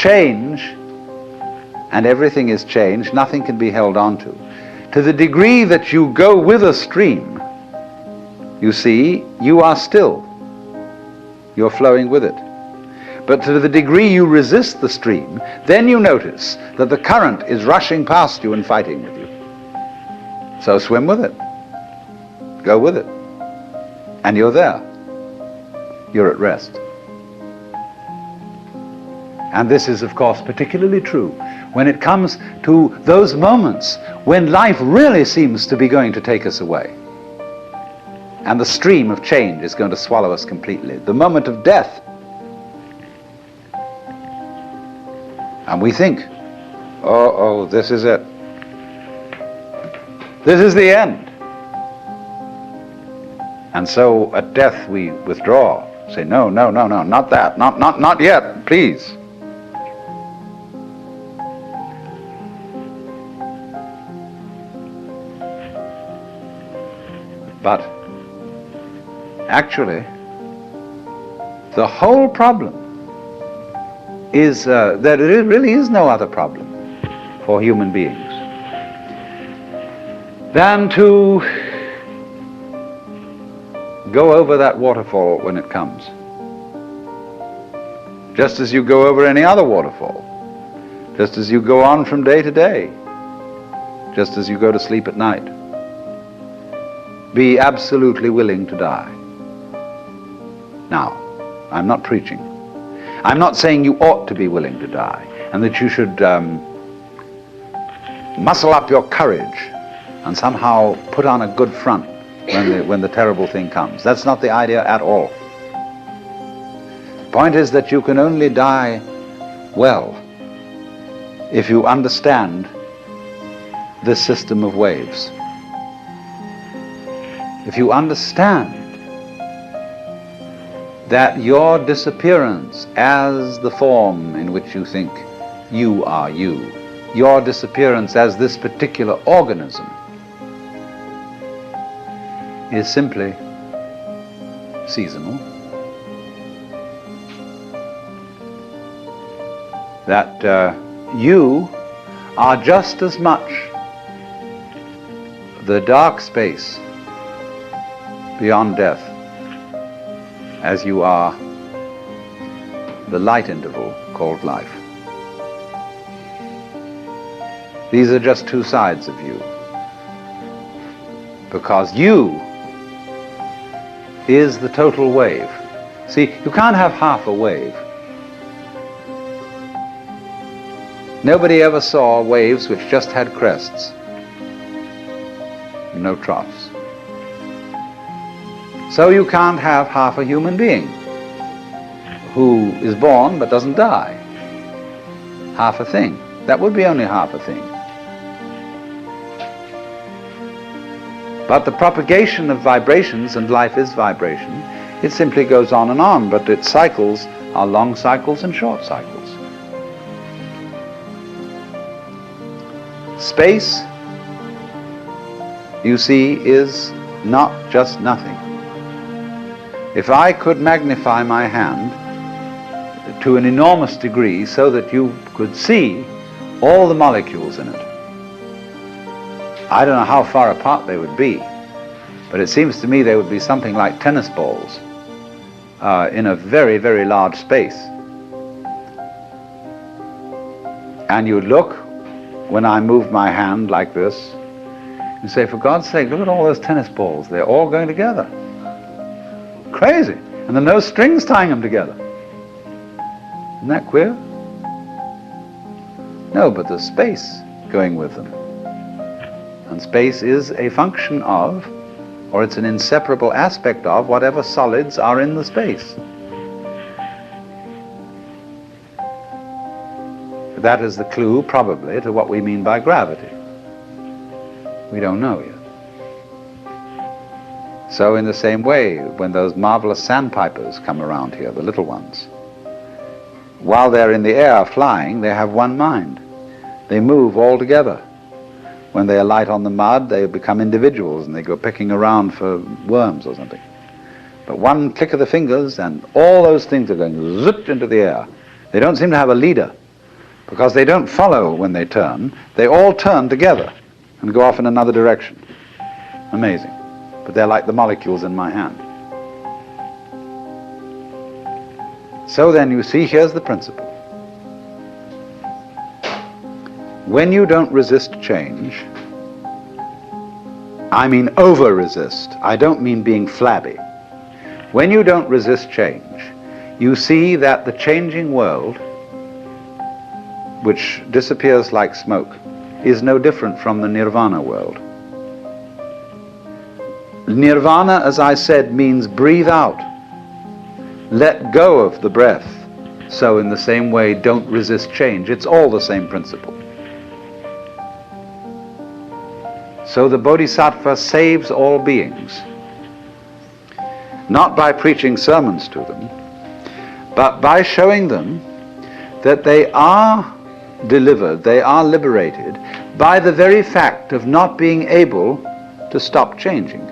change, and everything is change, nothing can be held on to the degree that you go with a stream, you see, you are still. You're flowing with it. But to the degree you resist the stream, then you notice that the current is rushing past you and fighting with you. So swim with it. Go with it. And you're there. You're at rest. And this is, of course, particularly true when it comes to those moments when life really seems to be going to take us away. And the stream of change is going to swallow us completely. The moment of death. And we think, oh, this is it. This is the end. And so at death we withdraw. Say, no, not that. Not yet, please. But actually, the whole problem is that there really is no other problem for human beings than to go over that waterfall when it comes, just as you go over any other waterfall, just as you go on from day to day, just as you go to sleep at night. Be absolutely willing to die. Now, I'm not preaching. I'm not saying you ought to be willing to die and that you should muscle up your courage and somehow put on a good front when the terrible thing comes. That's not the idea at all. The point is that you can only die well if you understand this system of waves. If you understand that your disappearance as the form in which you think you are you, your disappearance as this particular organism, is simply seasonal, that you are just as much the dark space beyond death as you are the light interval called life. These are just two sides of you, because you is the total wave. See, you can't have half a wave. Nobody ever saw waves which just had crests, no troughs. So you can't have half a human being who is born but doesn't die. Half a thing. That would be only half a thing. But the propagation of vibrations, and life is vibration, it simply goes on, but its cycles are long cycles and short cycles. Space, you see, is not just nothing. If I could magnify my hand to an enormous degree so that you could see all the molecules in it, I don't know how far apart they would be, but it seems to me they would be something like tennis balls in a very, very large space. And you'd look, when I move my hand like this, and say, for God's sake, look at all those tennis balls. They're all going together. Crazy. And there are no strings tying them together. Isn't that queer? No, but there's space going with them. And space is a function of, or it's an inseparable aspect of, whatever solids are in the space. That is the clue, probably, to what we mean by gravity. We don't know yet. So in the same way, when those marvelous sandpipers come around here, the little ones, while they're in the air flying, they have one mind. They move all together. When they alight on the mud, they become individuals and they go picking around for worms or something. But one click of the fingers and all those things are going zip into the air. They don't seem to have a leader. because they don't follow when they turn. They all turn together and go off in another direction. Amazing. But they're like the molecules in my hand. So then you see, here's the principle. When you don't resist change, I mean over-resist. I don't mean being flabby. When you don't resist change, you see that the changing world, which disappears like smoke, is no different from the nirvana world. Nirvana, as I said, means breathe out. Let go of the breath. So in the same way, don't resist change. It's all the same principle. So the Bodhisattva saves all beings, not by preaching sermons to them, but by showing them that they are delivered, they are liberated by the very fact of not being able to stop changing.